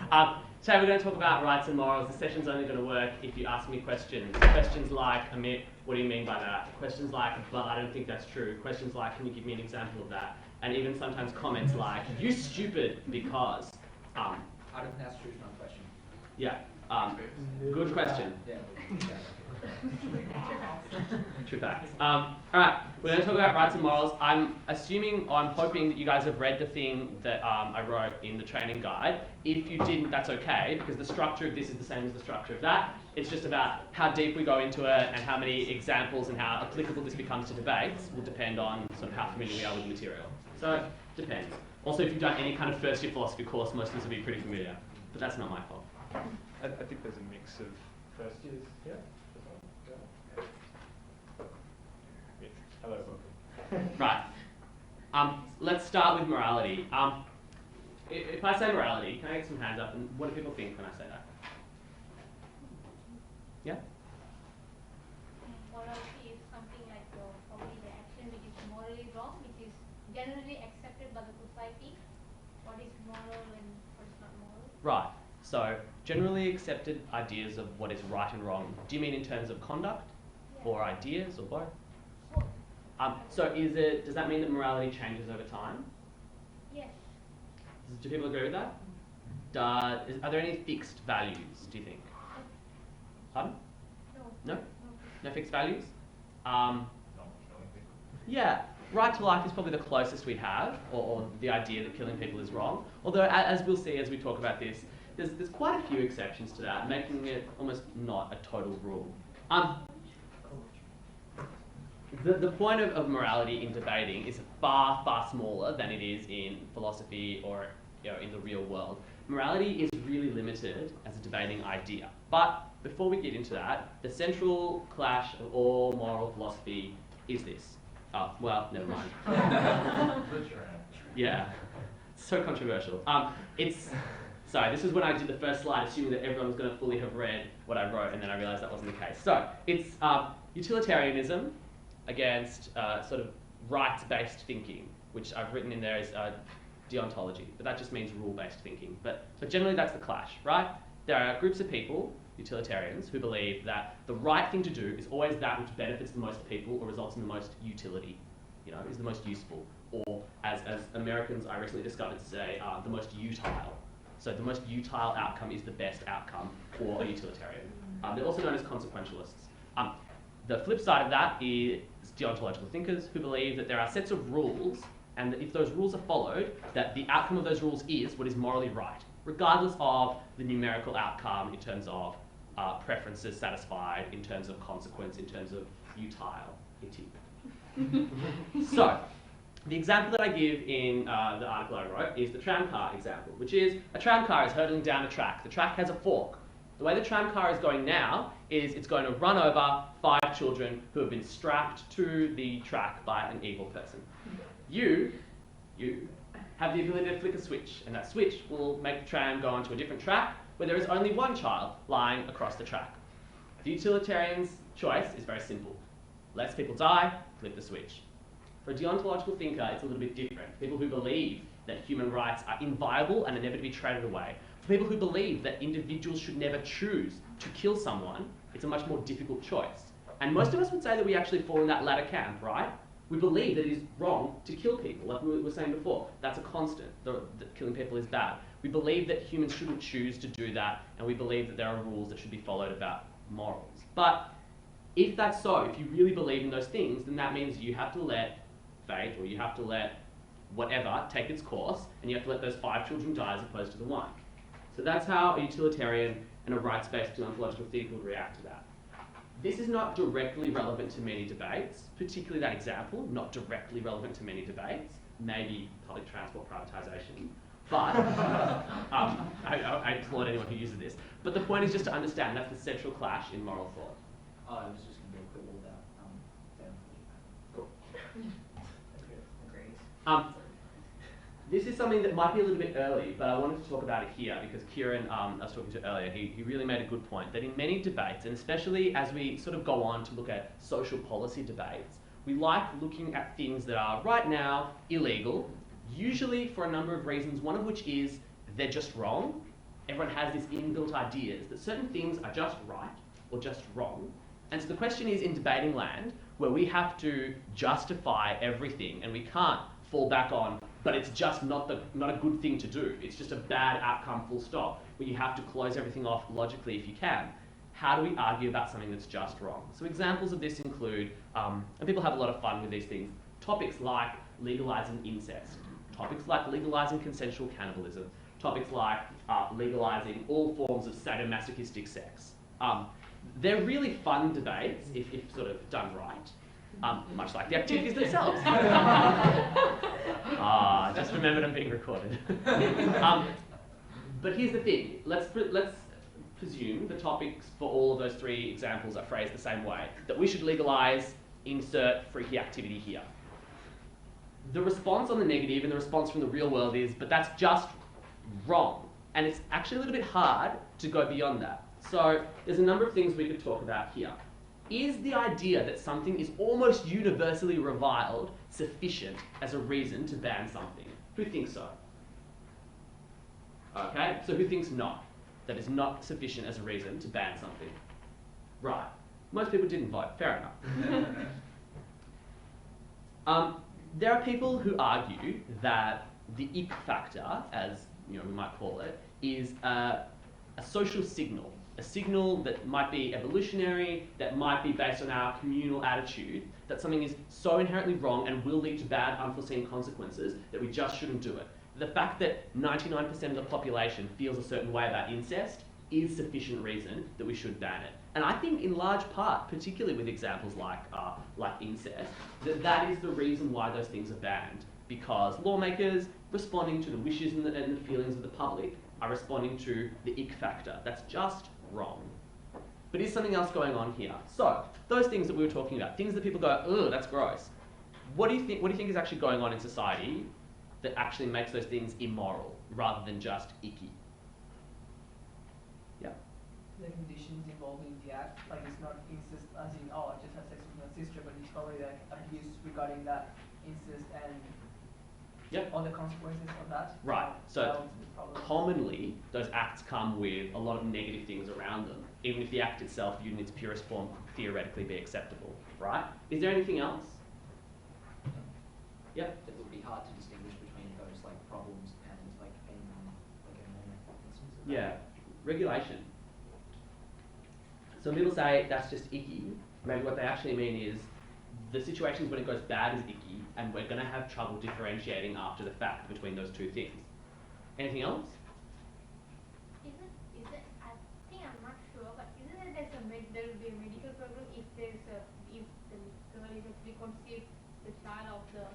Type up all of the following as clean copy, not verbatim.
Today we're going to talk about rights and morals. The session's only going to work if you ask me questions. Questions like, Amit, what do you mean by that? Questions like, but I don't think that's true. Questions like, can you give me an example of that? And even sometimes comments like, you stupid because. I don't think that's true, it's not a question. Yeah, good question. Yeah. True facts. Alright, we're going to talk about rights and morals. I'm hoping that you guys have read the thing that I wrote in the training guide. If you didn't, that's okay, because the structure of this is the same as the structure of that. It's just about how deep we go into it and how many examples and how applicable this becomes to debates will depend on sort of how familiar we are with the material. So, it depends. Also, if you've done any kind of first year philosophy course, most of this will be pretty familiar. But that's not my fault. I think there's a mix of first years here. Yes. Hello, welcome. Right. Let's start with morality. If I say morality, can I get some hands up? And what do people think when I say that? Yeah? Morality is something like probably the action which is morally wrong, which is generally accepted by the society. What is moral and what is not moral? Right. So, generally accepted ideas of what is right and wrong. Do you mean in terms of conduct? Yeah. Or ideas, or both? Both. So does that mean that morality changes over time? Yes. Do people agree with that? Are there any fixed values, do you think? Pardon? No. No? No fixed values? Yeah, right to life is probably the closest we'd have, or the idea that killing people is wrong. Although, as we'll see as we talk about this, there's quite a few exceptions to that, making it almost not a total rule. The point of morality in debating is far, far smaller than it is in philosophy or in the real world. Morality is really limited as a debating idea. But before we get into that, the central clash of all moral philosophy is this. Oh, well, never mind. Yeah, it's so controversial. Sorry, this is when I did the first slide, assuming that everyone was going to fully have read what I wrote, and then I realised that wasn't the case. So, it's utilitarianism against sort of rights-based thinking, which I've written in there as Deontology, but that just means rule-based thinking. But generally that's the clash, right? There are groups of people, utilitarians, who believe that the right thing to do is always that which benefits the most people or results in the most utility, is the most useful, or as Americans I recently discovered to say, the most utile. So the most utile outcome is the best outcome for a utilitarian. They're also known as consequentialists. The flip side of that is deontological thinkers who believe that there are sets of rules, and that if those rules are followed, that the outcome of those rules is what is morally right, regardless of the numerical outcome in terms of preferences satisfied, in terms of consequence, in terms of utility. So, the example that I give in the article I wrote is the tram car example, which is a tram car is hurtling down a track. The track has a fork. The way the tram car is going now is it's going to run over 5 children who have been strapped to the track by an evil person. You have the ability to flick a switch, and that switch will make the tram go onto a different track where there is only one child lying across the track. The utilitarian's choice is very simple. Less people die, flip the switch. For a deontological thinker, it's a little bit different. People who believe that human rights are inviolable and are never to be traded away. For people who believe that individuals should never choose to kill someone, it's a much more difficult choice. And most of us would say that we actually fall in that latter camp, right? We believe that it is wrong to kill people, like we were saying before. That's a constant, that killing people is bad. We believe that humans shouldn't choose to do that, and we believe that there are rules that should be followed about morals. But if that's so, if you really believe in those things, then that means you have to let fate, or you have to let whatever take its course, and you have to let those 5 children die as opposed to the 1. So that's how a utilitarian and a rights-based deontological thinker would react to that. This is not directly relevant to many debates, particularly that example, not directly relevant to many debates, maybe public transport privatisation, but I applaud anyone who uses this. But the point is just to understand that's the central clash in moral thought. Oh, I was just going to do a quick little about Cool. This is something that might be a little bit early, but I wanted to talk about it here because Kieran, I was talking to earlier, he really made a good point that in many debates, and especially as we sort of go on to look at social policy debates, we like looking at things that are right now illegal, usually for a number of reasons, one of which is they're just wrong, everyone has this inbuilt ideas that certain things are just right or just wrong. And so the question is, in debating land, where we have to justify everything and we can't fall back on, but it's just not a good thing to do. It's just a bad outcome, full stop, where you have to close everything off logically if you can. How do we argue about something that's just wrong? So examples of this include, and people have a lot of fun with these things, topics like legalising incest, topics like legalising consensual cannibalism, topics like legalising all forms of sadomasochistic sex. They're really fun debates if sort of done right, much like the activities themselves. Just remembered I'm being recorded. But here's the thing, let's presume the topics for all of those three examples are phrased the same way, that we should legalise insert freaky activity here. The response on the negative and the response from the real world is, but that's just wrong. And it's actually a little bit hard to go beyond that. So there's a number of things we could talk about here. Is the idea that something is almost universally reviled sufficient as a reason to ban something? Who thinks so? Okay, so who thinks not? That is not sufficient as a reason to ban something? Right. Most people didn't vote. Fair enough. There are people who argue that the ick factor, as we might call it, is a social signal. A signal that might be evolutionary, that might be based on our communal attitude, that something is so inherently wrong and will lead to bad, unforeseen consequences that we just shouldn't do it. The fact that 99% of the population feels a certain way about incest is sufficient reason that we should ban it. And I think in large part, particularly with examples like incest, that is the reason why those things are banned. Because lawmakers, responding to the wishes and the feelings of the public, are responding to the ick factor. That's just wrong. But is something else going on here? So, those things that we were talking about, things that people go, ugh, that's gross. What do you think is actually going on in society that actually makes those things immoral rather than just icky? Yeah. The conditions involved in the act, like it's not incest as in, oh, I just had sex with my sister, but it's probably like abuse regarding that incest and all the consequences of that. Right. So commonly, those acts come with a lot of negative things around them, even if the act itself, viewed in its purest form, could theoretically be acceptable. Right? Is there anything else? Yeah. It would be hard to distinguish between those like problems and like a normal instance of that. Yeah. Regulation. So when people say that's just icky, maybe what they actually mean is the situations when it goes bad is icky, and we're going to have trouble differentiating after the fact between those two things. Anything else? Is it, I think I'm not sure, but isn't it there will be a medical problem if the girl is actually conceived the child of the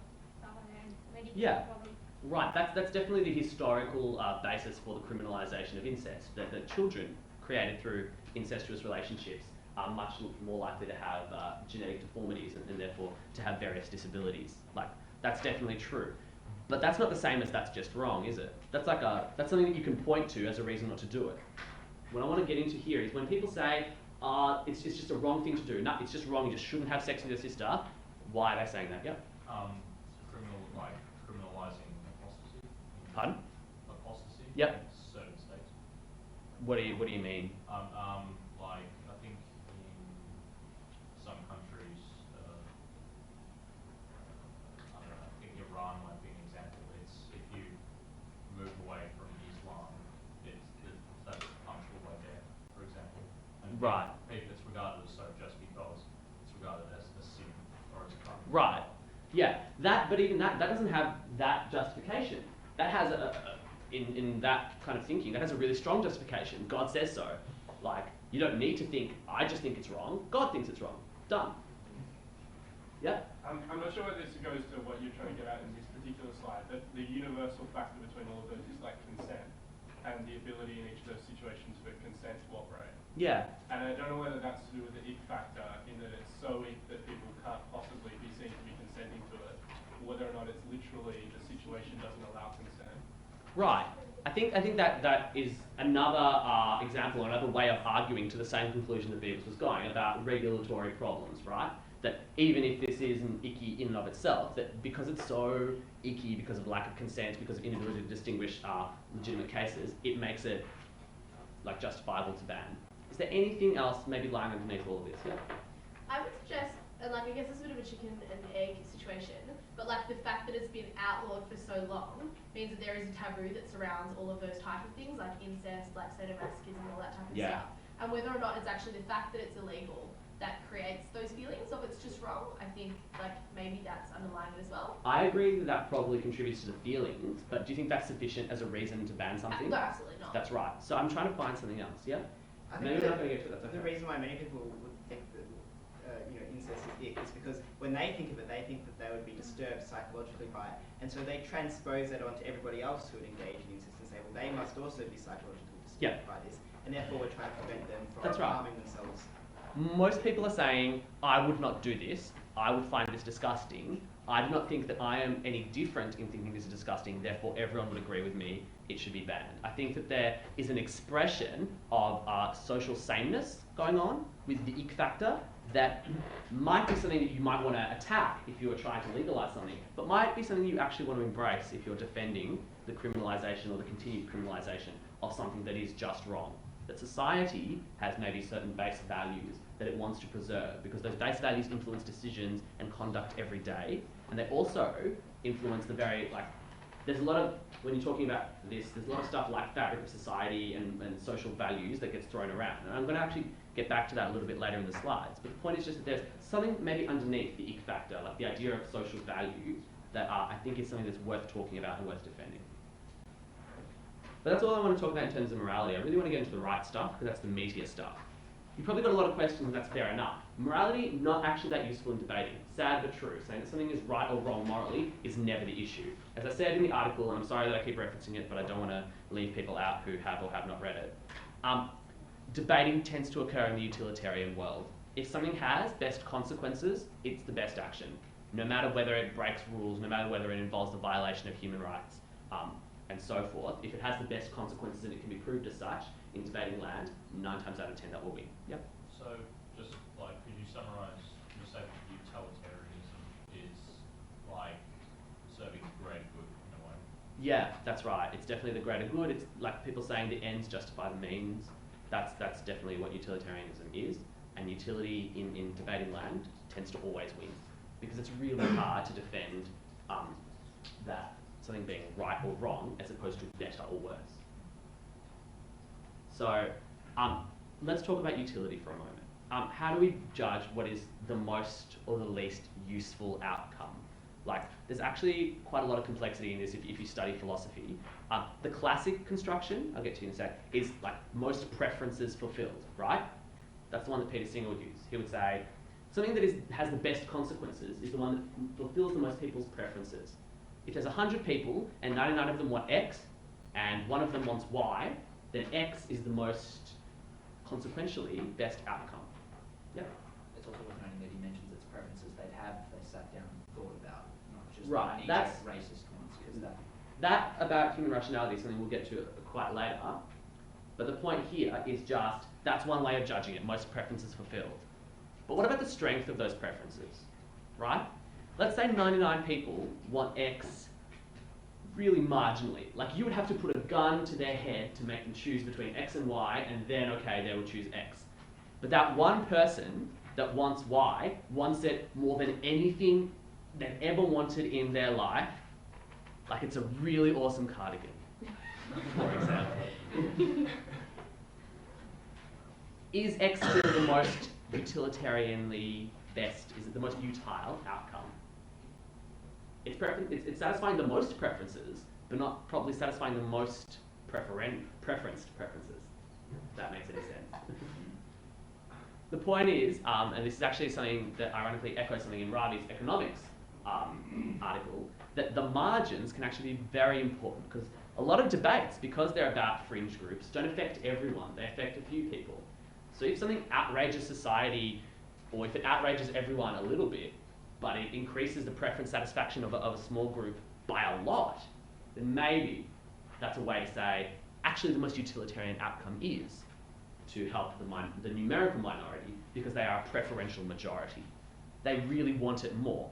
someone and medical problem? Right, that's definitely the historical basis for the criminalisation of incest, that children created through incestuous relationships are much more likely to have genetic deformities and therefore to have various disabilities. Like, that's definitely true. But that's not the same as that's just wrong, is it? That's something that you can point to as a reason not to do it. What I want to get into here is when people say, it's just a wrong thing to do. No, it's just wrong, you just shouldn't have sex with your sister. Why are they saying that? Yep. Criminalising apostasy. Pardon? Apostasy. Yep. In certain states. What do you mean? Like I think in some countries, I don't know. I think Iran might be an example. It's if you move away from Islam, that's punishable by death, for example. And Right. It's regarded as so just because it's regarded as a sin or as a crime. Right. Yeah. But even that doesn't have that justification. That has in that kind of thinking, that has a really strong justification. God says so. Like, you don't need to think, I just think it's wrong. God thinks it's wrong. Done. Yeah? I'm not sure whether this goes to what you're trying to get at in this particular slide, but the universal factor between all of those is like consent and the ability in each of those situations for consent to operate. Yeah. And I don't know whether that's to do with the ick factor, in that it's so ick that people can't possibly be seen to be consenting to it, or whether or not it's literally the situation doesn't allow consent. Right. I think that is another example, another way of arguing to the same conclusion that Beavis was going about regulatory problems, right? That even if this isn't icky in and of itself, that because it's so icky because of lack of consent, because of inability to distinguish legitimate cases, it makes it like justifiable to ban. Is there anything else maybe lying underneath all of this? Yeah. I would suggest, and like I guess it's a bit of a chicken and egg situation, but like the fact that it's been outlawed for so long means that there is a taboo that surrounds all of those type of things, like incest, like sadomasochism, all that type of stuff. And whether or not it's actually the fact that it's illegal that creates those feelings of it's just wrong, I think like maybe that's underlying it as well. I agree that that probably contributes to the feelings, but do you think that's sufficient as a reason to ban something? No, absolutely not. That's right. So I'm trying to find something else, yeah? I Maybe think we're not going to get to it, that's okay. the reason why many people would think that incest is ick is because when they think of it, they think that they would be disturbed psychologically by it, and so they transpose that onto everybody else who would engage in incest and say, well, they must also be psychologically disturbed by this, and therefore we're trying to prevent them from harming themselves. Most people are saying, I would not do this, I would find this disgusting, I do not think that I am any different in thinking this is disgusting, therefore everyone would agree with me, it should be banned. I think that there is an expression of social sameness going on with the ick factor that might be something that you might want to attack if you were trying to legalise something, but might be something you actually want to embrace if you're defending the criminalisation or the continued criminalisation of something that is just wrong. That society has maybe certain base values that it wants to preserve because those base values influence decisions and conduct every day, and they also influence the very, like, there's a lot of, when you're talking about this, there's a lot of stuff like fabric of society and social values that gets thrown around, and I'm going to actually get back to that a little bit later in the slides, but the point is just that there's something maybe underneath the ick factor, like the idea of social value, that I think is something that's worth talking about and worth defending. But that's all I want to talk about in terms of morality. I really want to get into the right stuff, because that's the meatier stuff. You've probably got a lot of questions, and that's fair enough. Morality, not actually that useful in debating. Sad but true. Saying that something is right or wrong morally is never the issue. As I said in the article, and I'm sorry that I keep referencing it, but I don't want to leave people out who have or have not read it. Debating tends to occur in the utilitarian world. If something has best consequences, it's the best action. No matter whether it breaks rules, no matter whether it involves the violation of human rights, and so forth. If it has the best consequences and it can be proved as such in debating land, 9 times out of 10 that will win. Yep. So, just like, could you summarise, you say that utilitarianism is like serving the greater good in a way? Yeah, that's right. It's definitely the greater good. It's like people saying the ends justify the means. That's definitely what utilitarianism is. And utility in debating land tends to always win because it's really hard to defend that something being right or wrong as opposed to better or worse. So let's talk about utility for a moment. How do we judge what is the most or the least useful outcome? Like, there's actually quite a lot of complexity in this if you study philosophy. The classic construction, I'll get to in a sec, is like most preferences fulfilled, right? That's the one that Peter Singer would use. He would say, something that has the best consequences is the one that fulfills the most people's preferences. If there's 100 people and 99 of them want X and one of them wants Y, then X is the most consequentially best outcome. Yeah. It's also worth noting that he mentions its preferences they sat down and thought about, not just right. That's racist ones. That about human rationality is something we'll get to quite later. But the point here is just, that's one way of judging it, most preferences fulfilled. But what about the strength of those preferences, right? Let's say 99 people want X really marginally. Like, you would have to put a gun to their head to make them choose between X and Y, and then, okay, they will choose X. But that one person that wants Y wants it more than anything they've ever wanted in their life. Like, it's a really awesome cardigan, for example. Is X still the most utilitarianly best? Is it the most utile outcome? It's satisfying the most preferences, but not probably satisfying the most preferenced preferences, if that makes any sense. The point is, and this is actually something that ironically echoes something in Ravi's economics article, that the margins can actually be very important because a lot of debates, because they're about fringe groups, don't affect everyone, they affect a few people. So if something outrages society, or if it outrages everyone a little bit, but it increases the preference satisfaction of a small group by a lot, then maybe that's a way to say, actually the most utilitarian outcome is to help the numerical minority because they are a preferential majority. They really want it more.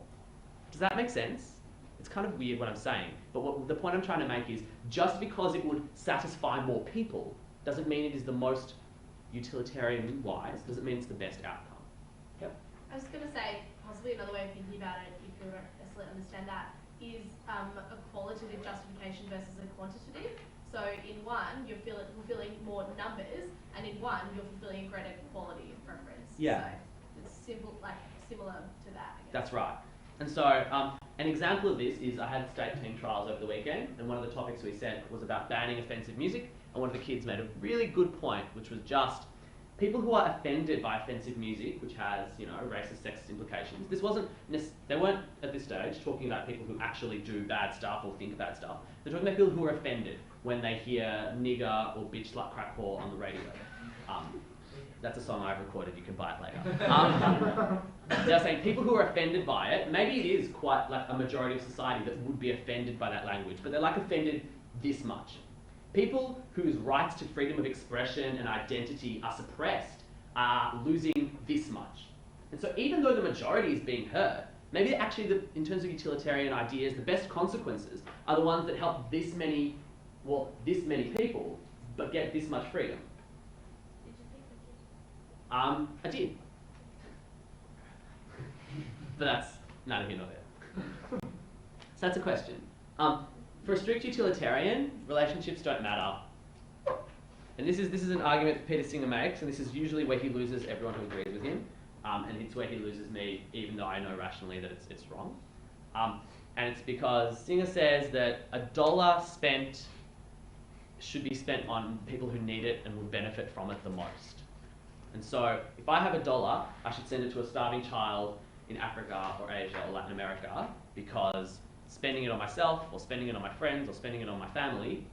Does that make sense? It's kind of weird what I'm saying, but the point I'm trying to make is just because it would satisfy more people doesn't mean it is the most utilitarian wise, doesn't mean it's the best outcome. Yep. I was going to say, possibly another way of thinking about it, if you don't necessarily understand that, is a qualitative justification versus a quantitative. So in one, you're fulfilling more numbers, and in one, you're fulfilling a greater quality of preference. Yeah. So it's simple, similar to that, I guess. That's right. And so an example of this is I had state team trials over the weekend, and one of the topics we said was about banning offensive music, and one of the kids made a really good point, which was just people who are offended by offensive music, which has, racist, sexist implications. They weren't at this stage talking about people who actually do bad stuff or think bad stuff. They're talking about people who are offended when they hear nigger or bitch, slut, crack whore on the radio. That's a song I've recorded, you can buy it later. They're saying people who are offended by it, maybe it is quite like a majority of society that would be offended by that language, but they're like offended this much. People whose rights to freedom of expression and identity are suppressed are losing this much. And so even though the majority is being heard, maybe actually in terms of utilitarian ideas, the best consequences are the ones that help this many people, but get this much freedom. Did you pick the kid? I did. But that's neither here nor there. So that's a question. For a strict utilitarian, relationships don't matter. And this is an argument that Peter Singer makes, and this is usually where he loses everyone who agrees with him, and it's where he loses me, even though I know rationally that it's wrong. And it's because Singer says that $1 spent should be spent on people who need it and would benefit from it the most. And so if I have $1, I should send it to a starving child in Africa or Asia or Latin America, because spending it on myself or spending it on my friends or spending it on my family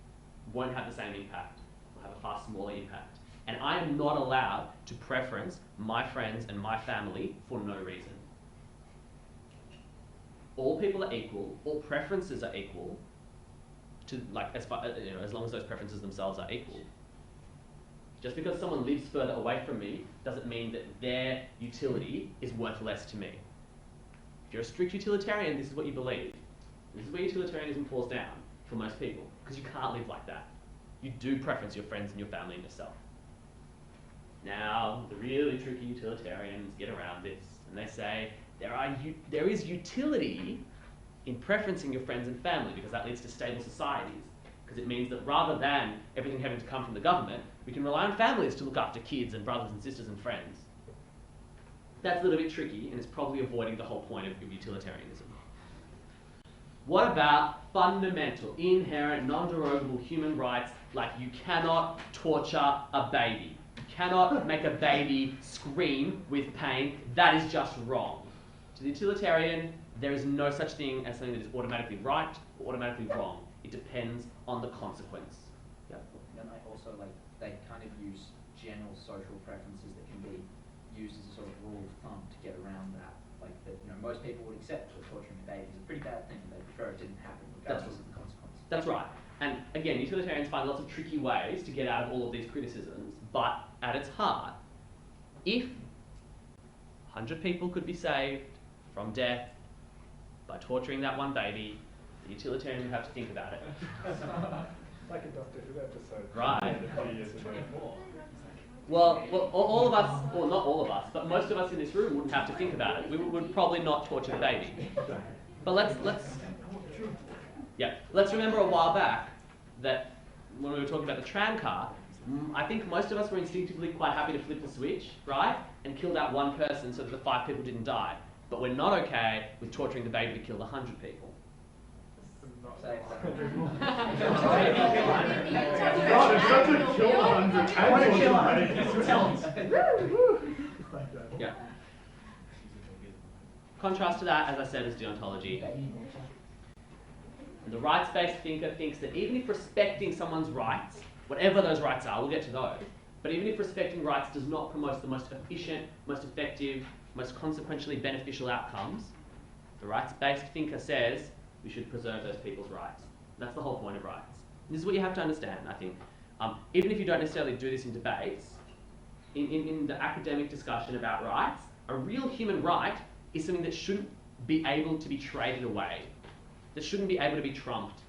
won't have the same impact. It'll have a far smaller impact. And I am not allowed to preference my friends and my family for no reason. All people are equal, all preferences are equal, to as long as those preferences themselves are equal. Just because someone lives further away from me doesn't mean that their utility is worth less to me. If you're a strict utilitarian, this is what you believe. This is where utilitarianism falls down for most people, because you can't live like that. You do preference your friends and your family and yourself. Now, the really tricky utilitarians get around this, and they say there is utility in preferencing your friends and family, because that leads to stable societies. Because it means that rather than everything having to come from the government, we can rely on families to look after kids and brothers and sisters and friends. That's a little bit tricky, and it's probably avoiding the whole point of utilitarianism. What about fundamental, inherent, non-derogable human rights, like you cannot torture a baby? You cannot make a baby scream with pain. That is just wrong. To the utilitarian, there is no such thing as something that is automatically right or automatically wrong. It depends on the consequence. Yep. And I also they kind of use general social preferences that can be used as a sort of rule of thumb to get around that. Most people would accept that torturing a baby is a pretty bad thing, and they prefer it didn't happen, regardless of the consequences. That's right. And again, utilitarians find lots of tricky ways to get out of all of these criticisms, but at its heart, if 100 people could be saved from death by torturing that one baby, the utilitarian would have to think about it. Like a Doctor Who episode. Right. A few years ago. Well, all of us, well, not all of us, but most of us in this room wouldn't have to think about it. We would probably not torture the baby. But let's remember a while back that when we were talking about the tram car, I think most of us were instinctively quite happy to flip the switch, right? And kill that one person so that the 5 people didn't die. But we're not okay with torturing the baby to kill the 100 people. Say Yeah. Contrast to that, as I said, is deontology. And the rights-based thinker thinks that even if respecting someone's rights, whatever those rights are, we'll get to those, but even if respecting rights does not promote the most efficient, most effective, most consequentially beneficial outcomes, the rights-based thinker says we should preserve those people's rights. That's the whole point of rights. And this is what you have to understand, I think. Even if you don't necessarily do this in debates, in the academic discussion about rights, a real human right is something that shouldn't be able to be traded away, that shouldn't be able to be trumped,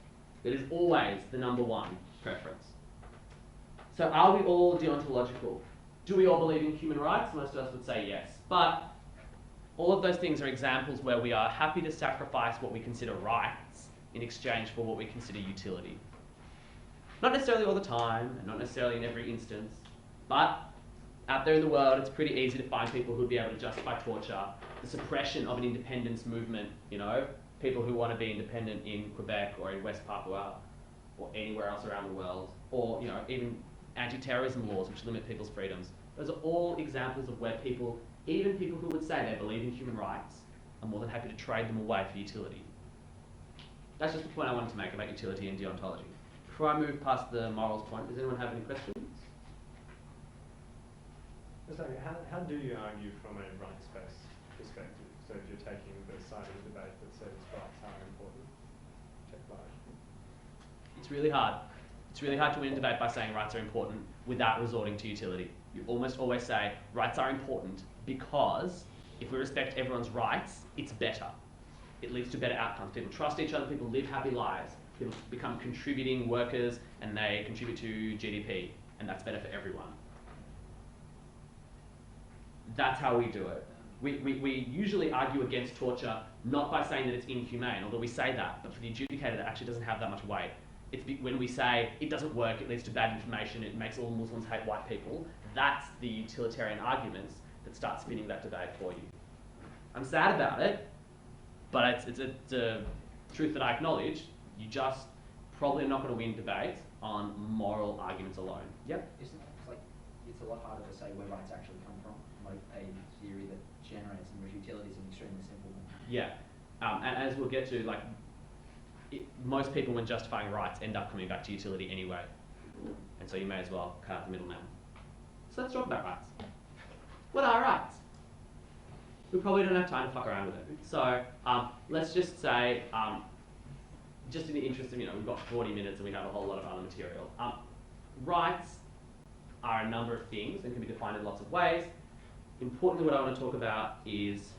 that is always the number one preference. So are we all deontological? Do we all believe in human rights? Most of us would say yes. But all of those things are examples where we are happy to sacrifice what we consider rights in exchange for what we consider utility. Not necessarily all the time, and not necessarily in every instance, but out there in the world, it's pretty easy to find people who would be able to justify torture, the suppression of an independence movement, you know, people who want to be independent in Quebec or in West Papua or anywhere else around the world, or, you know, even anti-terrorism laws which limit people's freedoms. Those are all examples of where people, even people who would say they believe in human rights, are more than happy to trade them away for utility. That's just the point I wanted to make about utility and deontology. Before I move past the morals point, does anyone have any questions? Sorry, how do you argue from a rights-based perspective? So if you're taking the side of the debate that says rights are important, check by. It's really hard. It's really hard to win a debate by saying rights are important without resorting to utility. You almost always say rights are important because if we respect everyone's rights, it's better. It leads to better outcomes. People trust each other, people live happy lives, people become contributing workers and they contribute to GDP, and that's better for everyone. That's how we do it. We usually argue against torture not by saying that it's inhumane, although we say that, but for the adjudicator that actually doesn't have that much weight. It's when we say it doesn't work, it leads to bad information, it makes all Muslims hate white people, that's the utilitarian arguments that start spinning that debate for you. I'm sad about it, but it's a truth that I acknowledge. You just probably are not going to win debates on moral arguments alone. Yep? It's a lot harder to say where rights actually come from, like a theory that generates and whereas utility is an extremely simple one. Yeah, and as we'll get to, like, most people when justifying rights end up coming back to utility anyway, and so you may as well cut out the middleman. So let's talk about rights. What are rights? We probably don't have time to fuck around with it. So let's just say, just in the interest of, we've got 40 minutes and we have a whole lot of other material. Rights are a number of things and can be defined in lots of ways. Importantly, what I want to talk about is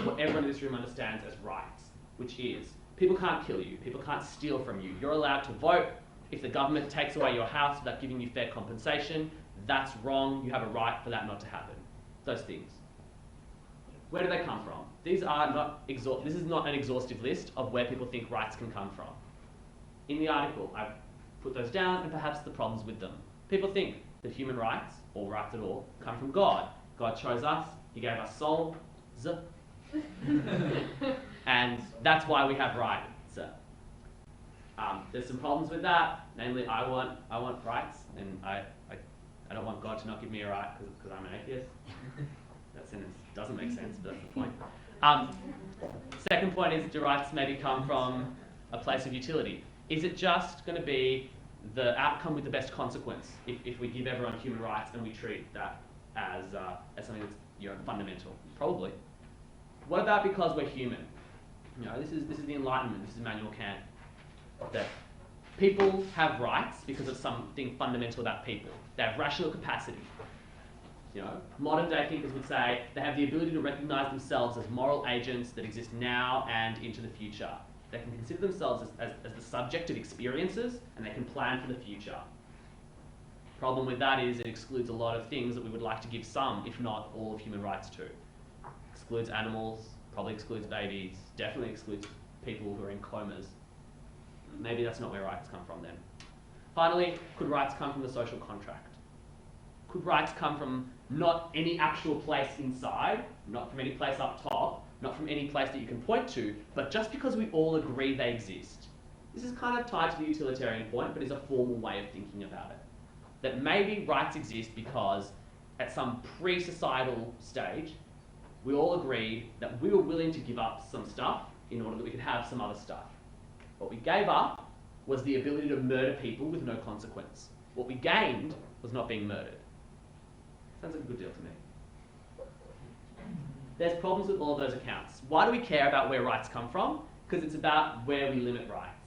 what everyone in this room understands as rights, which is people can't kill you, people can't steal from you. You're allowed to vote. If the government takes away your house without giving you fair compensation, that's wrong. You have a right for that not to happen. Those things. Where do they come from? These are not this is not an exhaustive list of where people think rights can come from. In the article, I've put those down and perhaps the problems with them. People think that human rights, or rights at all, come from God. God chose us, He gave us souls, and that's why we have rights. There's some problems with that. Namely, I want rights, and I don't want God to not give me a right because I'm an atheist. That sentence doesn't make sense, but that's the point. Second point is, do rights maybe come from a place of utility? Is it just going to be the outcome with the best consequence if we give everyone human rights and we treat that as something that's fundamental? Probably. What about because we're human? This is the Enlightenment. This is Immanuel Kant. That people have rights because of something fundamental about people. They have rational capacity. Modern day thinkers would say they have the ability to recognize themselves as moral agents that exist now and into the future. They can consider themselves as the subject of experiences, and they can plan for the future. Problem with that is it excludes a lot of things that we would like to give some, if not all, of human rights to. Excludes animals, probably excludes babies, definitely excludes people who are in comas. Maybe that's not where rights come from then. Finally, could rights come from the social contract? Could rights come from not any actual place inside, not from any place up top, not from any place that you can point to, but just because we all agree they exist? This is kind of tied to the utilitarian point, but is a formal way of thinking about it. That maybe rights exist because at some pre-societal stage, we all agreed that we were willing to give up some stuff in order that we could have some other stuff. What we gave up was the ability to murder people with no consequence. What we gained was not being murdered. Sounds like a good deal to me. There's problems with all of those accounts. Why do we care about where rights come from? Because it's about where we limit rights.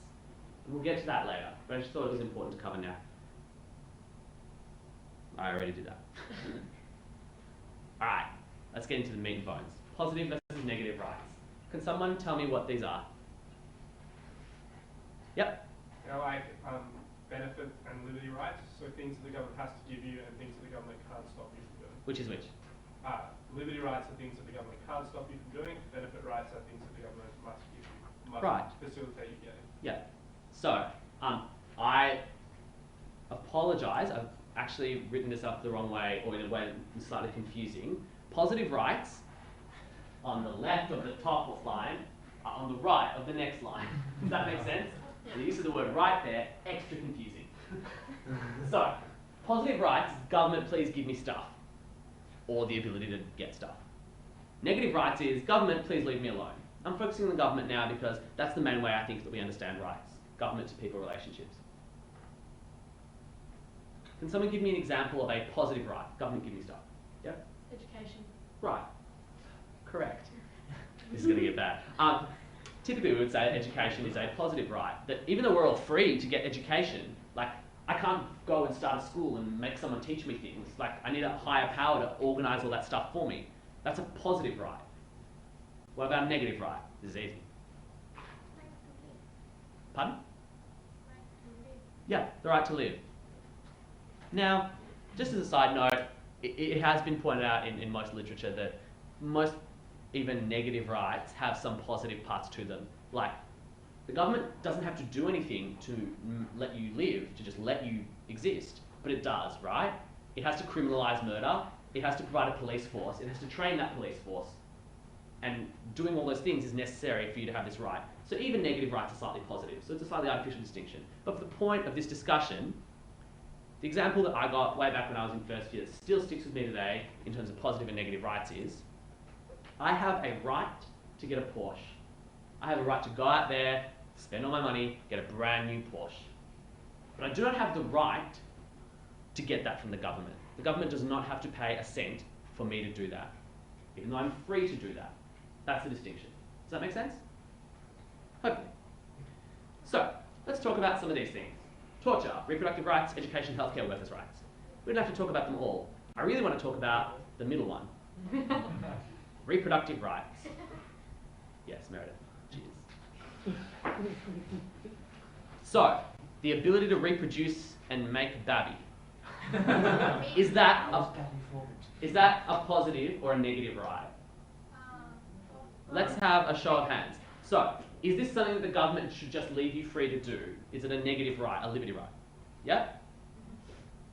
We'll get to that later, but I just thought it was important to cover now. I already did that. Alright, let's get into the meat and bones. Positive versus negative rights. Can someone tell me what these are? Yep. benefit and liberty rights, so things that the government has to give you and things that the government can't stop you from doing. Which is which? Liberty rights are things that the government can't stop you from doing. Benefit rights are things that the government must give you, must facilitate you getting. Yeah. So, I apologise. I've actually written this up the wrong way, or in a way that's slightly confusing. Positive rights on the left of the top line are on the right of the next line. Does that make sense? The use of the word right there, extra confusing. So, positive rights, government please give me stuff, or the ability to get stuff. Negative rights is government please leave me alone. I'm focusing on the government now because that's the main way I think that we understand rights. Government to people relationships. Can someone give me an example of a positive right? Government give me stuff. Yep. Education. Right. Correct. This is going to get bad. Typically we would say education is a positive right. That even though we're all free to get education, like I can't go and start a school and make someone teach me things. Like I need a higher power to organise all that stuff for me. That's a positive right. What about a negative right? This is easy. Pardon? Yeah, the right to live. Now, just as a side note, it has been pointed out in most literature that most even negative rights have some positive parts to them. Like, the government doesn't have to do anything to let you live, to just let you exist, but it does, right? It has to criminalise murder, it has to provide a police force, it has to train that police force, and doing all those things is necessary for you to have this right. So even negative rights are slightly positive, so it's a slightly artificial distinction. But for the point of this discussion, the example that I got way back when I was in first year that still sticks with me today in terms of positive and negative rights is, I have a right to get a Porsche. I have a right to go out there, spend all my money, get a brand new Porsche. But I do not have the right to get that from the government. The government does not have to pay a cent for me to do that, even though I'm free to do that. That's the distinction. Does that make sense? Hopefully. So, let's talk about some of these things. Torture, reproductive rights, education, healthcare, workers' rights. We don't have to talk about them all. I really want to talk about the middle one. Reproductive rights. Yes, Meredith. Cheers. So, the ability to reproduce and make a baby. Is that a positive or a negative right? Let's have a show of hands. So, is this something that the government should just leave you free to do? Is it a negative right, a liberty right? Yeah?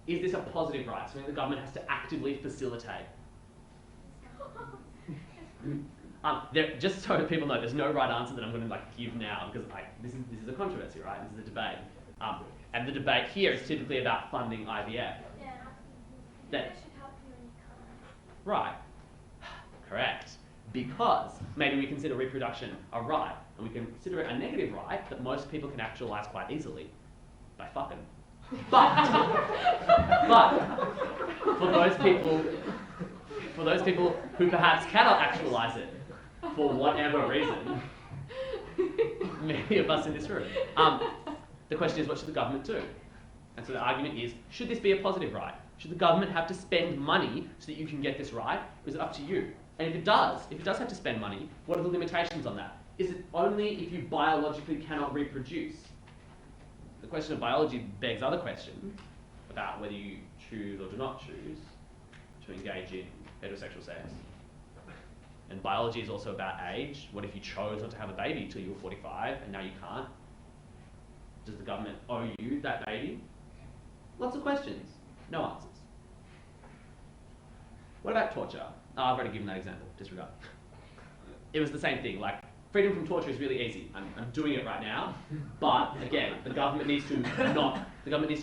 Is this a positive right, something the government has to actively facilitate? Just so people know, there's no right answer that I'm going to give now, because this is a controversy, right? This is a debate. And the debate here is typically about funding IVF. Yeah. That should help you when you can't. Right. Correct. Because maybe we consider reproduction a right, and we can consider it a negative right that most people can actualise quite easily by fucking. But for those people who perhaps cannot actualise it for whatever reason, many of us in this room, the question is, what should the government do? And so the argument is, should this be a positive right? Should the government have to spend money so that you can get this right? Or is it up to you? And if it does have to spend money, what are the limitations on that? Is it only if you biologically cannot reproduce? The question of biology begs other questions about whether you choose or do not choose to engage in heterosexual sex. And biology is also about age. What if you chose not to have a baby until you were 45 and now you can't? Does the government owe you that baby? Lots of questions, no answers. What about torture? I've already given that example, disregard. It was the same thing, freedom from torture is really easy. I'm doing it right now, but again, the government needs to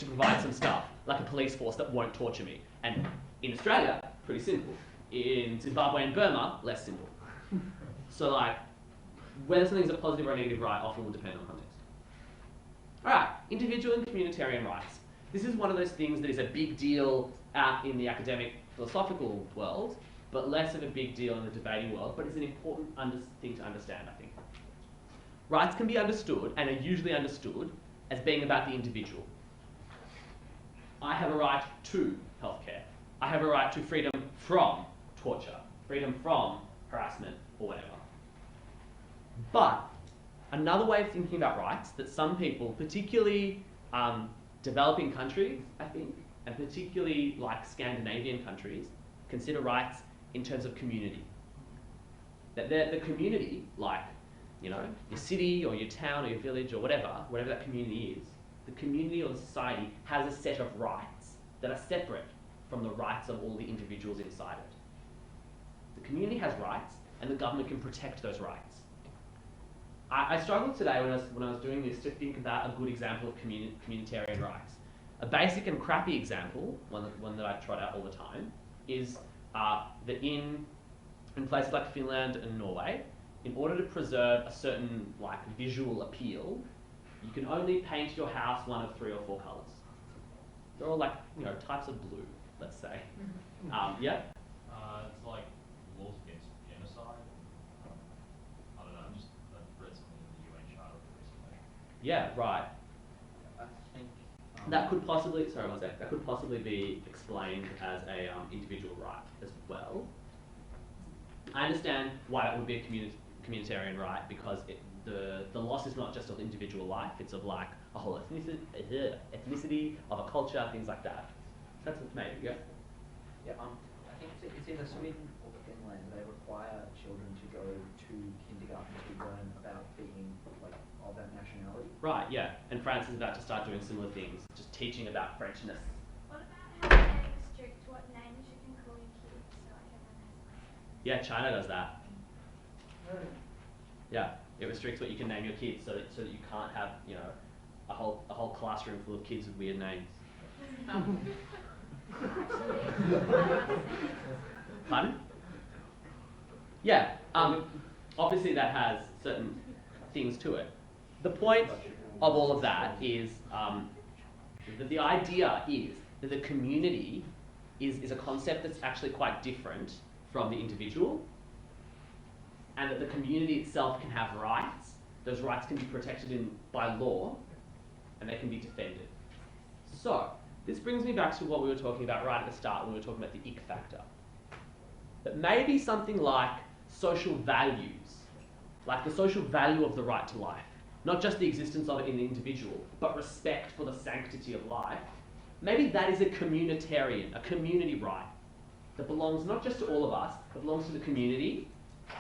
provide some stuff, like a police force that won't torture me. And in Australia, pretty simple. In Zimbabwe and Burma, less simple. So whether something's a positive or a negative right often will depend on context. Alright, individual and communitarian rights. This is one of those things that is a big deal out in the academic philosophical world, but less of a big deal in the debating world, but it's an important thing to understand, I think. Rights can be understood, and are usually understood, as being about the individual. I have a right to healthcare. I have a right to freedom from torture, freedom from harassment, or whatever. But another way of thinking about rights that some people, particularly developing countries, I think, and particularly like Scandinavian countries, consider rights in terms of community. That the community, like, you know, your city or your town or your village or whatever that community is, the community or the society has a set of rights that are separate from the rights of all the individuals inside it. The community has rights, and the government can protect those rights. I struggled today when I was doing this to think about a good example of communitarian rights. A basic and crappy example, one that I trot out all the time, is that in places like Finland and Norway, in order to preserve a certain like visual appeal, you can only paint your house one of 3 or 4 colours. They're all like, you know, types of blue, let's say. Yeah? It's like laws against genocide. I don't know, I've read something in the UN Charter recently. Yeah, right. I think That could possibly, sorry one sec, that could possibly be explained as a individual right as well. I understand why that would be a communitarian right, because the loss is not just of individual life, it's of like a whole ethnicity, of a culture, things like that. That's maybe, yeah? Yeah, I think it's either Sweden or Finland. They require children to go to kindergarten to learn about being like of that nationality. Right, yeah. And France is about to start doing similar things, just teaching about Frenchness. What about how they restrict what names you can call your kids so like everyone has Yeah, China does that. Yeah, it restricts what you can name your kids so that you can't have, you know, a whole classroom full of kids with weird names. Pardon? Yeah, obviously that has certain things to it. The point of all of that is that the idea is that the community is a concept that's actually quite different from the individual, and that the community itself can have rights. Those rights can be protected by law, and they can be defended. So, this brings me back to what we were talking about right at the start when we were talking about the ick factor. That maybe something like social values, like the social value of the right to life, not just the existence of it in the individual, but respect for the sanctity of life, maybe that is a communitarian, a community right that belongs not just to all of us, but belongs to the community,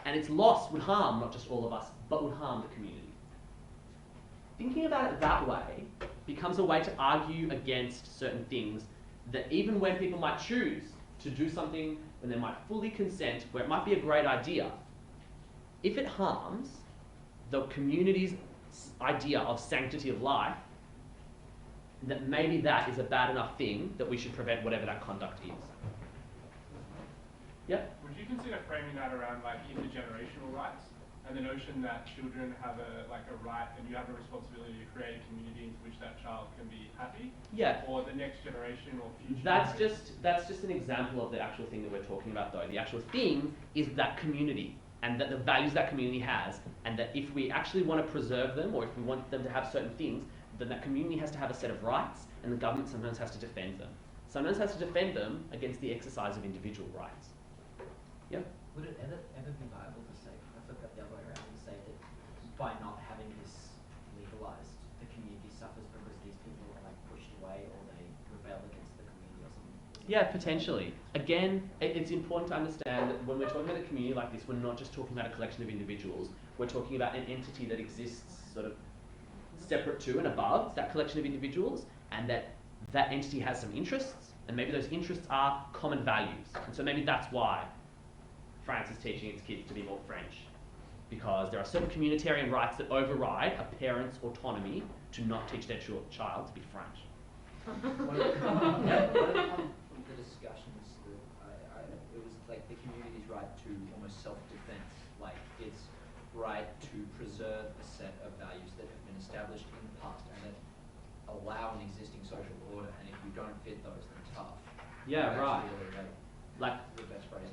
and its loss would harm not just all of us, but would harm the community. Thinking about it that way becomes a way to argue against certain things that even when people might choose to do something, when they might fully consent, where it might be a great idea, if it harms the community's idea of sanctity of life, that maybe that is a bad enough thing that we should prevent whatever that conduct is. Yeah? Would you consider framing that around like intergenerational rights and the notion that children have a right and you have a responsibility to create a community into which that child can be happy? Yeah. Or the next generation or future That's generations? just an example of the actual thing that we're talking about though. The actual thing is that community and that the values that community has, and that if we actually want to preserve them or if we want them to have certain things, then that community has to have a set of rights and the government sometimes has to defend them. Sometimes has to defend them against the exercise of individual rights. Yeah? Would it ever be viable to say, I flip that the other way around and say that by not having this legalized, the community suffers because these people are like pushed away or they rebel against the community or something? Yeah, potentially. Again, it's important to understand that when we're talking about a community like this, we're not just talking about a collection of individuals. We're talking about an entity that exists sort of separate to and above that collection of individuals, and that entity has some interests, and maybe those interests are common values. And so maybe that's why France is teaching its kids to be more French, because there are certain communitarian rights that override a parent's autonomy to not teach their child to be French. One of the discussions that it was like the community's right to almost self-defense, like its right to preserve a set of values that have been established in the past and that allow an existing social order, and if you don't fit those, then tough. Yeah, right. Like, the best phrase.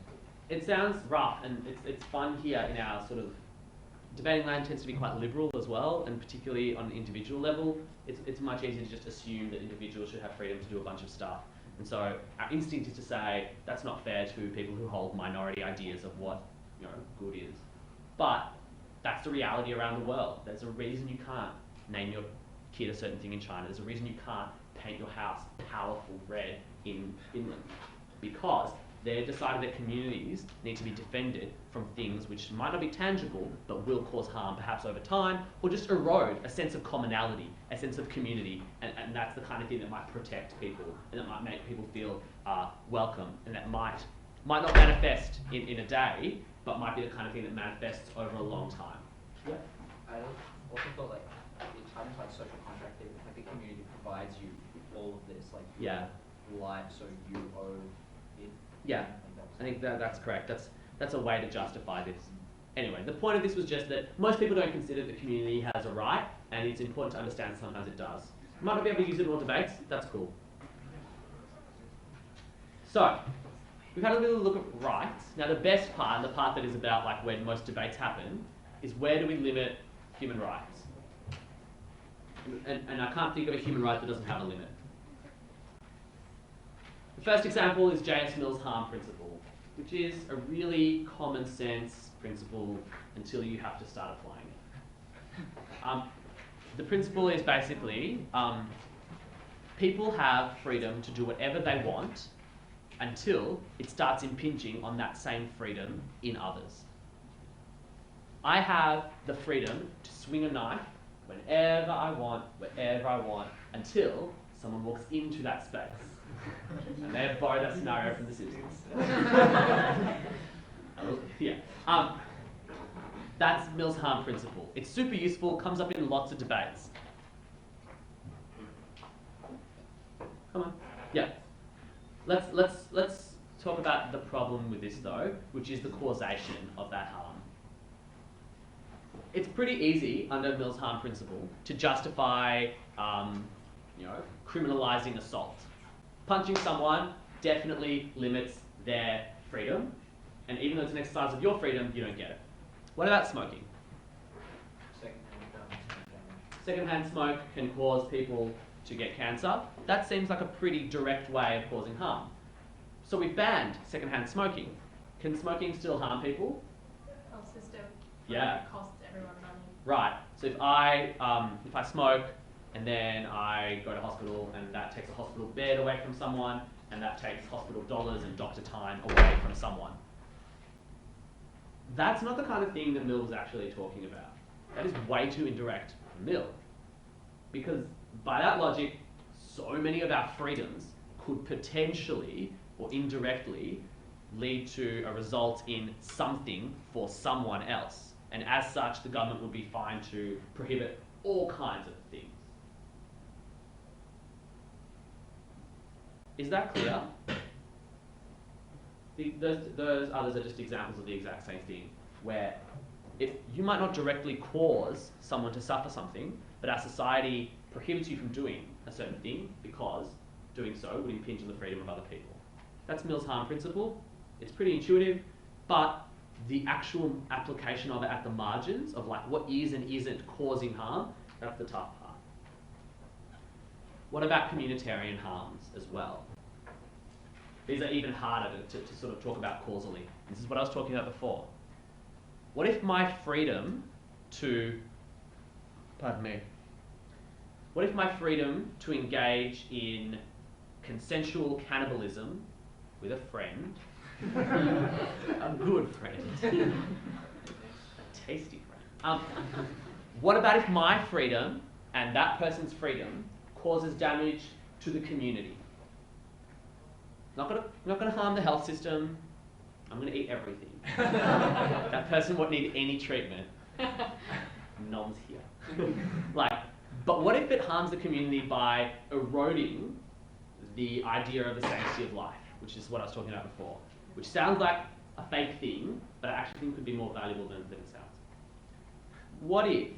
it sounds rough, and it's fun here in our sort of debating land tends to be quite liberal as well, and particularly on an individual level, it's much easier to just assume that individuals should have freedom to do a bunch of stuff. And so our instinct is to say that's not fair to people who hold minority ideas of what, you know, good is. But that's the reality around the world. There's a reason you can't name your kid a certain thing in China. There's a reason you can't paint your house powerful red in Finland, because they've decided that communities need to be defended from things which might not be tangible but will cause harm perhaps over time, or just erode a sense of commonality, a sense of community, and that's the kind of thing that might protect people and that might make people feel welcome, and that might not manifest in a day, but might be the kind of thing that manifests over a long time. Yeah. I also thought like in terms of like social contract, like the community provides you all of this, like life, so you owe it. Yeah, I think that's correct. That's a way to justify this. Anyway, the point of this was just that most people don't consider the community has a right, and it's important to understand that sometimes it does. You might not be able to use it in all debates. That's cool. So, we've had a little look at rights. Now, the best part, and the part that is about like when most debates happen, is where do we limit human rights? And I can't think of a human right that doesn't have a limit. The first example is J.S. Mill's harm principle, which is a really common sense principle until you have to start applying it. The principle is basically people have freedom to do whatever they want until it starts impinging on that same freedom in others. I have the freedom to swing a knife whenever I want, wherever I want, until someone walks into that space. And they have borrowed that scenario from The Simpsons. That's Mill's harm principle. It's super useful, comes up in lots of debates. Come on. Yeah. Let's talk about the problem with this though, which is the causation of that harm. It's pretty easy under Mill's harm principle to justify, criminalizing assault. Punching someone definitely limits their freedom, and even though it's an exercise of your freedom, you don't get it. What about smoking? Secondhand smoke can cause people to get cancer. That seems like a pretty direct way of causing harm. So we banned secondhand smoking. Can smoking still harm people? Health system. Yeah. It costs everyone money. Right. So if I smoke and then I go to hospital and that takes a hospital bed away from someone and that takes hospital dollars and doctor time away from someone. That's not the kind of thing that Mill was actually talking about. That is way too indirect for Mill. Because by that logic, so many of our freedoms could potentially or indirectly lead to a result in something for someone else. And as such, the government would be fine to prohibit all kinds of things. Is that clear? Those others are just examples of the exact same thing, where if you might not directly cause someone to suffer something, but our society prohibits you from doing a certain thing because doing so would impinge on the freedom of other people. That's Mill's harm principle. It's pretty intuitive, but the actual application of it at the margins of like what is and isn't causing harm, that's the tough part. What about communitarian harms as well? These are even harder to sort of talk about causally. This is what I was talking about before. What if my freedom to, what if my freedom to engage in consensual cannibalism with a friend, a good friend, a tasty friend. What about if my freedom and that person's freedom causes damage to the community? Not gonna harm the health system. I'm gonna eat everything. That person won't need any treatment. No one's here. But what if it harms the community by eroding the idea of the sanctity of life, which is what I was talking about before, which sounds like a fake thing, but I actually think could be more valuable than it sounds. What if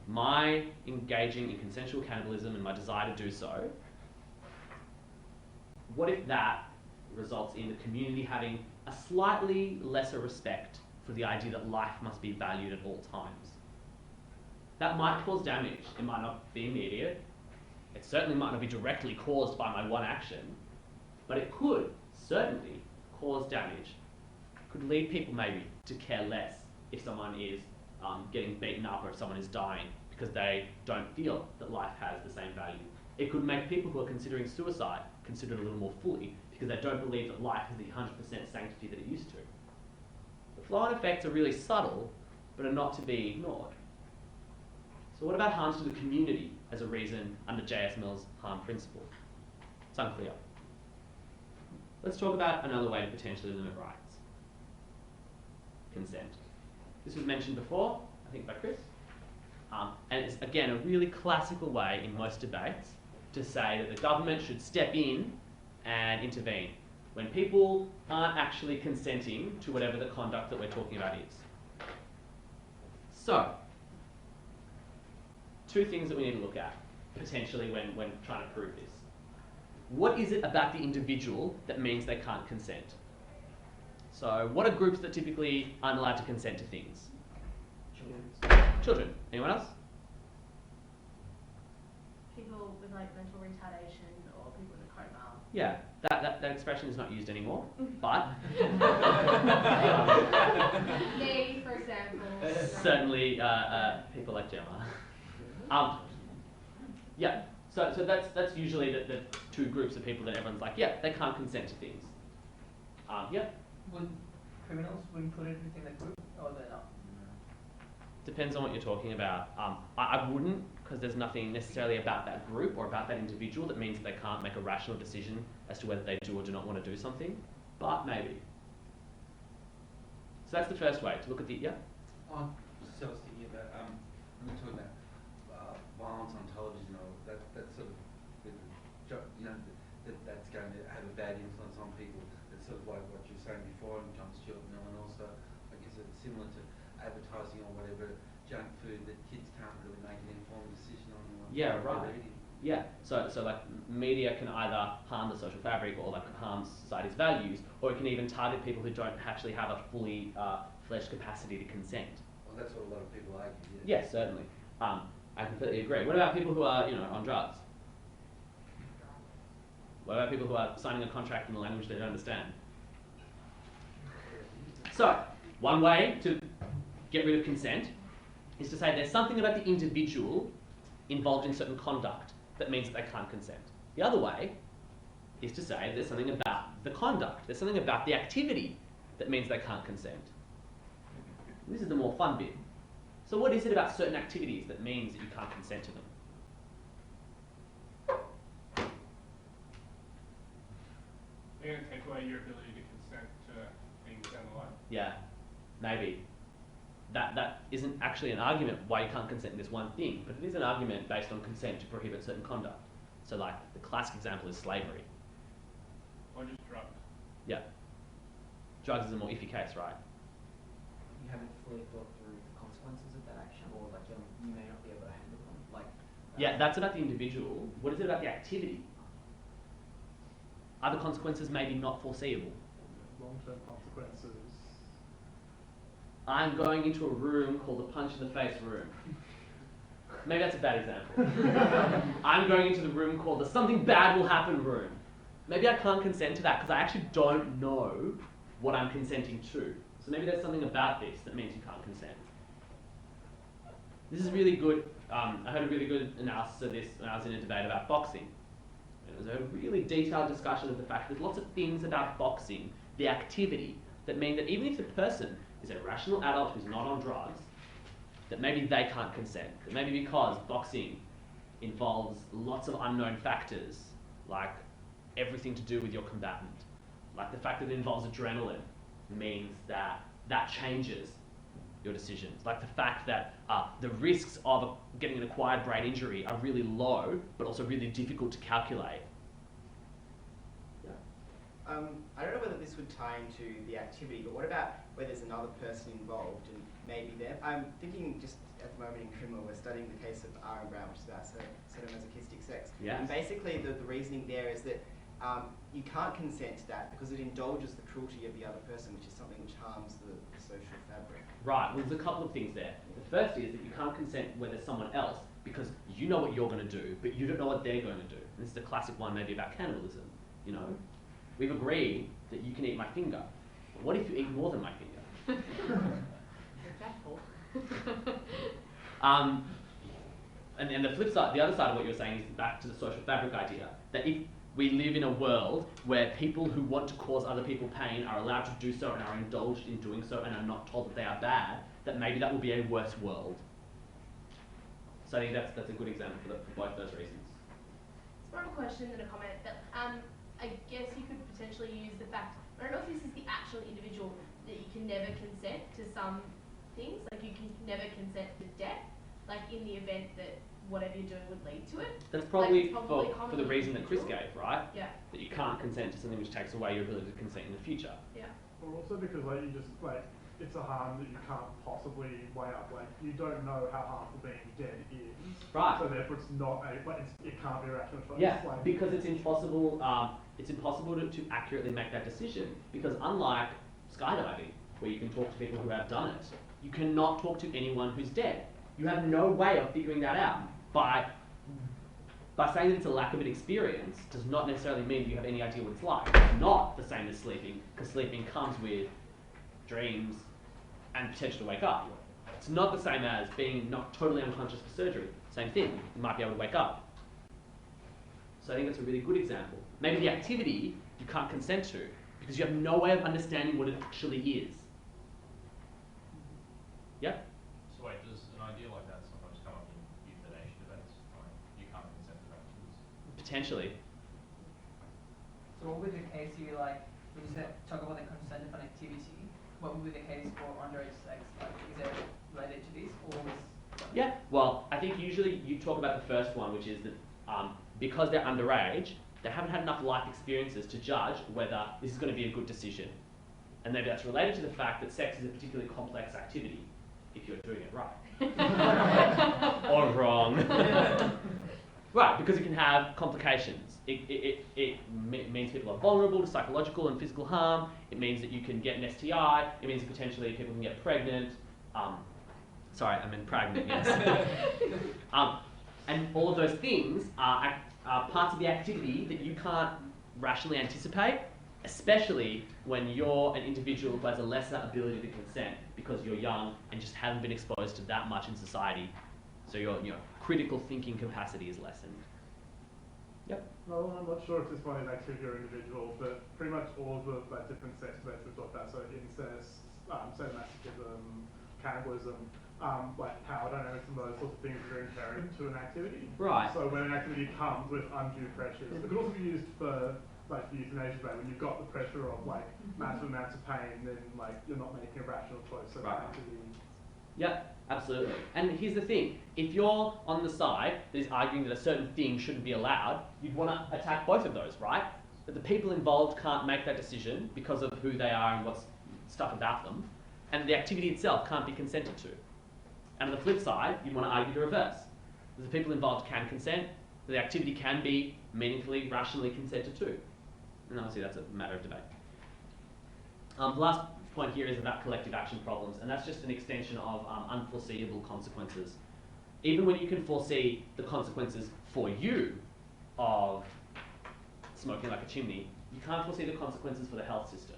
my engaging in consensual cannibalism and my desire to do so, what if that results in the community having a slightly lesser respect for the idea that life must be valued at all times? That might cause damage. It might not be immediate. It certainly might not be directly caused by my one action, but it could certainly cause damage. It could lead people maybe to care less if someone is getting beaten up or if someone is dying because they don't feel that life has the same value It could make people who are considering suicide consider it a little more fully because they don't believe that life has the 100% sanctity that it used to. The flow-on effects are really subtle, but are not to be ignored. So what about harms to the community as a reason under J.S. Mill's harm principle? It's unclear. Let's talk about another way to potentially limit rights. Consent. This was mentioned before, I think by Chris. And it's, again, a really classical way in most debates to say that the government should step in and intervene when people aren't actually consenting to whatever the conduct that we're talking about is. So, two things that we need to look at, potentially, when trying to prove this. What is it about the individual that means they can't consent? So, what are groups that typically aren't allowed to consent to things? Children. Anyone else? People with like mental retardation or people in a coma. Yeah, that expression is not used anymore, but Me, for example. certainly people like Gemma. Yeah, so that's usually the two groups of people that everyone's like, yeah, they can't consent to things. Yeah. Would criminals be included within the group, or they're not? Depends on what you're talking about. I wouldn't, because there's nothing necessarily about that group or about that individual that means that they can't make a rational decision as to whether they do or do not want to do something, but maybe. So that's the first way, to look at the, yeah? So I was thinking about, when we're talking about violence on television, or that sort of, you know, that's going to have a bad influence on people. It's sort of like what you were saying before, and John Stuart Mill, and also, I guess it's similar to advertising or whatever junk food that kids can't really make an informed decision on. Yeah, right. Yeah, so like media can either harm the social fabric or like harm society's values, or it can even target people who don't actually have a fully fledged capacity to consent. Well, that's what a lot of people argue. Yes, certainly. I completely agree. What about people who are, on drugs? What about people who are signing a contract in a language they don't understand? So, one way to get rid of consent is to say there's something about the individual involved in certain conduct that means that they can't consent. The other way is to say there's something about the conduct, there's something about the activity that means they can't consent. This is the more fun bit. So what is it about certain activities that means that you can't consent to them? They're going to take away your ability to consent to things down the line. Yeah, maybe. That isn't actually an argument why you can't consent in this one thing, but it is an argument based on consent to prohibit certain conduct. So like, the classic example is slavery. Or just drugs. Yeah. Drugs is a more iffy case, right? You haven't fully thought through the consequences of that action, or like you may not be able to handle them. Like. Yeah, that's about the individual. What is it about the activity? Are the consequences maybe not foreseeable? Long-term consequences. I'm going into a room called the punch in the face room. Maybe that's a bad example. I'm going into the room called the something bad will happen room. Maybe I can't consent to that because I actually don't know what I'm consenting to. So maybe there's something about this that means you can't consent. This is really good. I heard a really good analysis of this when I was in a debate about boxing. It was a really detailed discussion of the fact that there's lots of things about boxing, the activity, that mean that even if the person is a rational adult who's not on drugs, that maybe they can't consent. That maybe because boxing involves lots of unknown factors, like everything to do with your combatant. Like the fact that it involves adrenaline means that that changes your decisions. Like the fact that the risks of getting an acquired brain injury are really low, but also really difficult to calculate. I don't know whether this would tie into the activity, but what about where there's another person involved and maybe they're... I'm thinking just at the moment in criminal, we're studying the case of Aaron Brown, which is about sadomasochistic sex. Yes. And basically the reasoning there is that you can't consent to that because it indulges the cruelty of the other person, which is something which harms the social fabric. Right, well there's a couple of things there. The first is that you can't consent where there's someone else because you know what you're going to do, but you don't know what they're going to do. And this is a classic one maybe about cannibalism, We've agreed that you can eat my finger. But what if you eat more than my finger? and the flip side, the other side of what you're saying is back to the social fabric idea, that if we live in a world where people who want to cause other people pain are allowed to do so and are indulged in doing so and are not told that they are bad, that maybe that will be a worse world. So I think that's a good example for both those reasons. It's more of a question than a comment, but I guess you could potentially use the fact, I don't know if this is the actual individual, that you can never consent to some things, like you can never consent to death, like in the event that whatever you're doing would lead to it. That's probably, like, probably for the reason that Chris individual. gave, right? Yeah. That you can't consent to something which takes away your ability to consent in the future. Yeah. Or also because like you just like it's a harm that you can't possibly weigh up. Like you don't know how harmful being dead is. Right. So therefore it's not a it can't be a rational choice. Yeah, like, because it's impossible. It's impossible to accurately make that decision, because unlike skydiving, where you can talk to people who have done it, you cannot talk to anyone who's dead. You have no way of figuring that out. By saying that it's a lack of an experience does not necessarily mean you have any idea what it's like. It's not the same as sleeping, because sleeping comes with dreams and potential to wake up. It's not the same as being not totally unconscious for surgery. Same thing, you might be able to wake up. So I think that's a really good example. Maybe the activity you can't consent to because you have no way of understanding what it actually is. Yeah? So wait, does an idea like that sometimes come up in euthanasia debates? Like, you can't consent to vaccines? Potentially. So what would be the case here, like, when you talk about the consent of an activity, what would be the case for underage sex? Like, is it related to this, or is... Yeah, well, I think usually you talk about the first one, which is that because they're underage, they haven't had enough life experiences to judge whether this is going to be a good decision. And maybe that's related to the fact that sex is a particularly complex activity, if you're doing it right. Or wrong. Right, because it can have complications. It means people are vulnerable to psychological and physical harm. It means that you can get an STI. It means that potentially people can get pregnant. Sorry, I meant pregnant, yes. And all of those things are parts of the activity that you can't rationally anticipate, especially when you're an individual who has a lesser ability to consent because you're young and just haven't been exposed to that much in society. So your critical thinking capacity is lessened. Yep. Well, I'm not sure if this one is activity or individual, but pretty much all of the different sex debates we've talked about, so incest, sadomasochism, cannibalism, power dynamics and those sorts of things are inherent to an activity. Right. So when an activity comes with undue pressures, it could also be used for the euthanasia debate, when you've got the pressure of massive amounts of pain, then you're not making a rational choice. So right. activity. Yeah, absolutely. And here's the thing, if you're on the side that is arguing that a certain thing shouldn't be allowed, you'd want to attack both of those, right? That the people involved can't make that decision because of who they are and what's stuff about them, and the activity itself can't be consented to. And on the flip side, you'd want to argue the reverse. That the people involved can consent, the activity can be meaningfully, rationally consented to. And obviously that's a matter of debate. The last point here is about collective action problems, and that's just an extension of unforeseeable consequences. Even when you can foresee the consequences for you of smoking like a chimney, you can't foresee the consequences for the health system.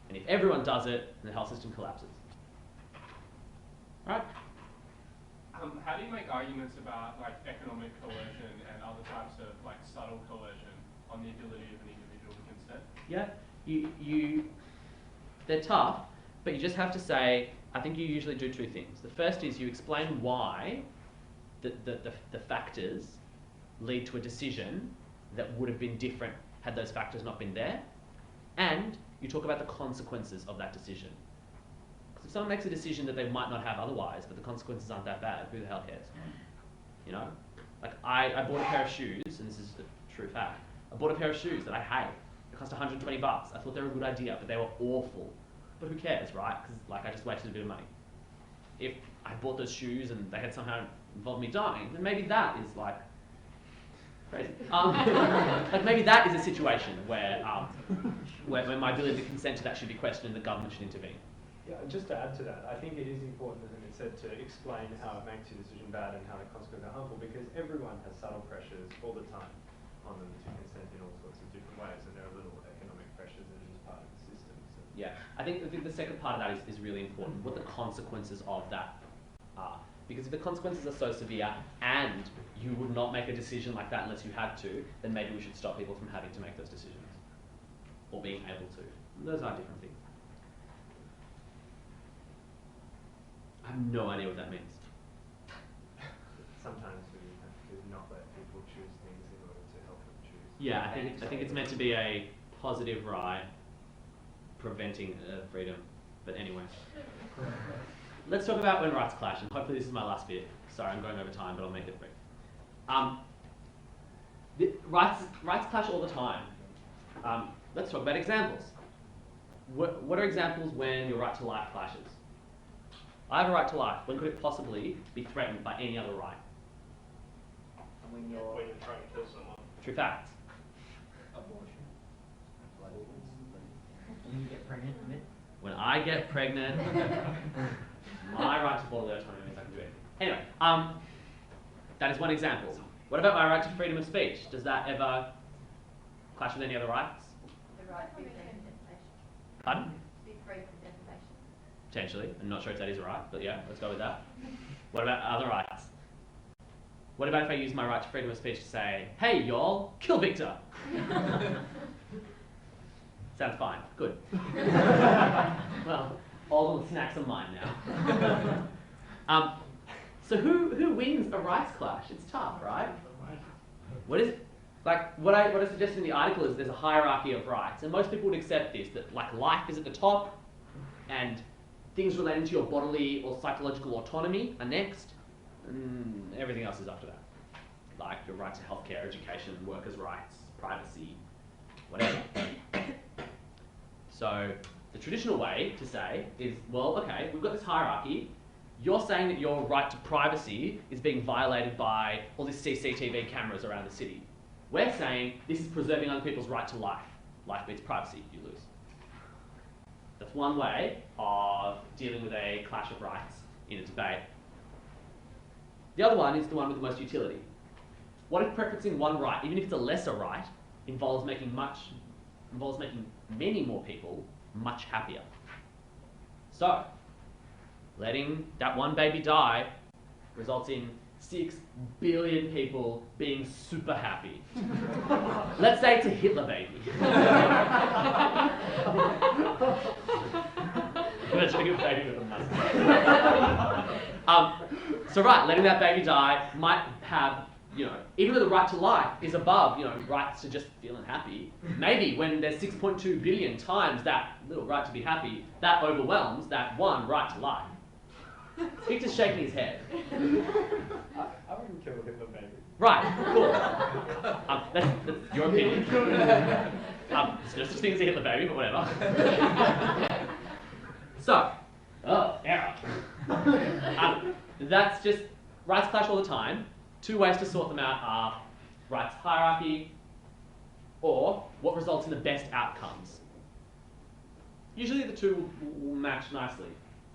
And if everyone does it, then the health system collapses. Right? How do you make arguments about economic coercion and other types of subtle coercion on the ability of an individual to consent? Yeah, they're tough, but you just have to say, I think you usually do two things. The first is you explain why the factors lead to a decision that would have been different had those factors not been there, and you talk about the consequences of that decision. Because if someone makes a decision that they might not have otherwise, but the consequences aren't that bad, who the hell cares? You know? I bought a pair of shoes, and this is a true fact. I bought a pair of shoes that I hate. It cost $120. I thought they were a good idea, but they were awful. But who cares, right? Because I just wasted a bit of money. If I bought those shoes and they had somehow involved me dying, then maybe that is crazy. Maybe that is a situation where my ability to consent to that should be questioned and the government should intervene. Yeah, and just to add to that, I think it is important, as Amit said, to explain how it makes your decision bad and how the consequences are harmful, because everyone has subtle pressures all the time on them to consent in all sorts of different ways, and there are little economic pressures that are just part of the system. So. Yeah, I think the second part of that is really important, what the consequences of that are. Because if the consequences are so severe and you would not make a decision like that unless you had to, then maybe we should stop people from having to make those decisions. Or being able to. Those are different things. I have no idea what that means. Sometimes we have to not let people choose things in order to help them choose. Yeah, I think it's meant to be a positive right, preventing freedom. But anyway. Let's talk about when rights clash, and hopefully this is my last bit. Sorry, I'm going over time, but I'll make it brief. Rights clash all the time. Let's talk about examples. What are examples when your right to life clashes? I have a right to life. When could it possibly be threatened by any other right? When you're trying to kill someone. True facts. abortion. When you get pregnant, Amit. When I get pregnant, my right to bodily autonomy means I can do anything. Anyway, that is one example. What about my right to freedom of speech? Does that ever clash with any other rights? The right to be free from defamation. Pardon? To be free from defamation. Potentially. I'm not sure if that is a right, but yeah, let's go with that. What about other rights? What about if I use my right to freedom of speech to say, hey y'all, kill Victor? Sounds fine. Good. Well, all the snacks are mine now. So who wins a rights clash? It's tough, right? What is like what I suggest in the article is there's a hierarchy of rights, and most people would accept this, that like life is at the top, and things relating to your bodily or psychological autonomy are next, and everything else is after that. Like your right to healthcare, education, workers' rights, privacy, whatever. So the traditional way to say is, well, okay, we've got this hierarchy. You're saying that your right to privacy is being violated by all these CCTV cameras around the city. We're saying this is preserving other people's right to life. Life beats privacy, you lose. That's one way of dealing with a clash of rights in a debate. The other one is the one with the most utility. What if preferencing one right, even if it's a lesser right, involves making many more people much happier? So, letting that one baby die results in 6 billion people being super happy. Let's say it's a Hitler baby. Imagine a baby with a mustache. So right, letting that baby die might have, even though the right to life is above, rights to just feeling happy, maybe when there's 6.2 billion times that little right to be happy, that overwhelms that one right to life. Victor's shaking his head. I wouldn't kill a Hitler baby. Right, cool. That's your opinion. There's no such thing as a Hitler baby, but whatever. So, error. That's just rights clash all the time. Two ways to sort them out are rights hierarchy or what results in the best outcomes. Usually the two will match nicely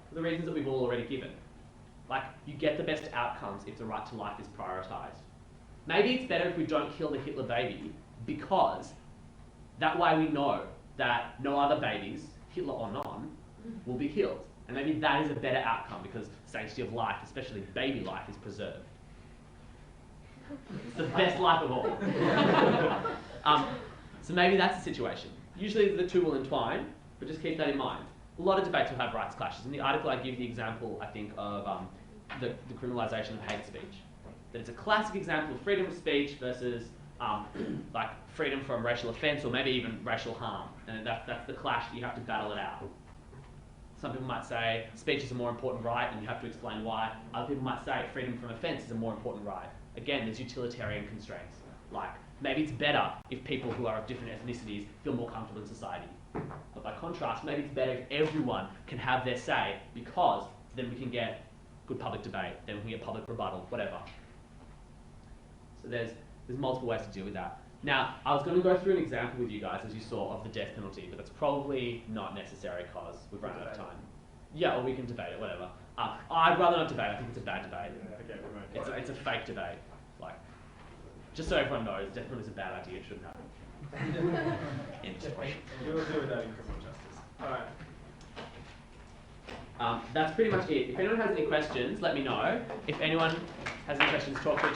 for the reasons that we've all already given. Like, you get the best outcomes if the right to life is prioritised. Maybe it's better if we don't kill the Hitler baby because that way we know that no other babies, Hitler or none, will be killed. And maybe that is a better outcome because sanctity of life, especially baby life, is preserved. It's the best life of all. So maybe that's the situation. Usually the two will entwine, but just keep that in mind. A lot of debates will have rights clashes. In the article I give the example, I think, of the criminalisation of hate speech. That it's a classic example of freedom of speech versus like freedom from racial offence or maybe even racial harm. And that's the clash that you have to battle it out. Some people might say speech is a more important right and you have to explain why. Other people might say freedom from offence is a more important right. Again, there's utilitarian constraints. Like, maybe it's better if people who are of different ethnicities feel more comfortable in society. But by contrast, maybe it's better if everyone can have their say because then we can get good public debate, then we can get public rebuttal, whatever. So there's multiple ways to deal with that. Now, I was going to go through an example with you guys, as you saw, of the death penalty, but that's probably not necessary because we've run out of time. Yeah, or we can debate it, whatever. I'd rather not debate. I think it's a bad debate. Yeah, okay, we won't. It's a fake debate. Like, just so everyone knows, death penalty is a bad idea. It shouldn't happen. End of story. We'll deal with that in criminal justice. All right. That's pretty much it. If anyone has any questions, let me know. If anyone has any questions, talk to each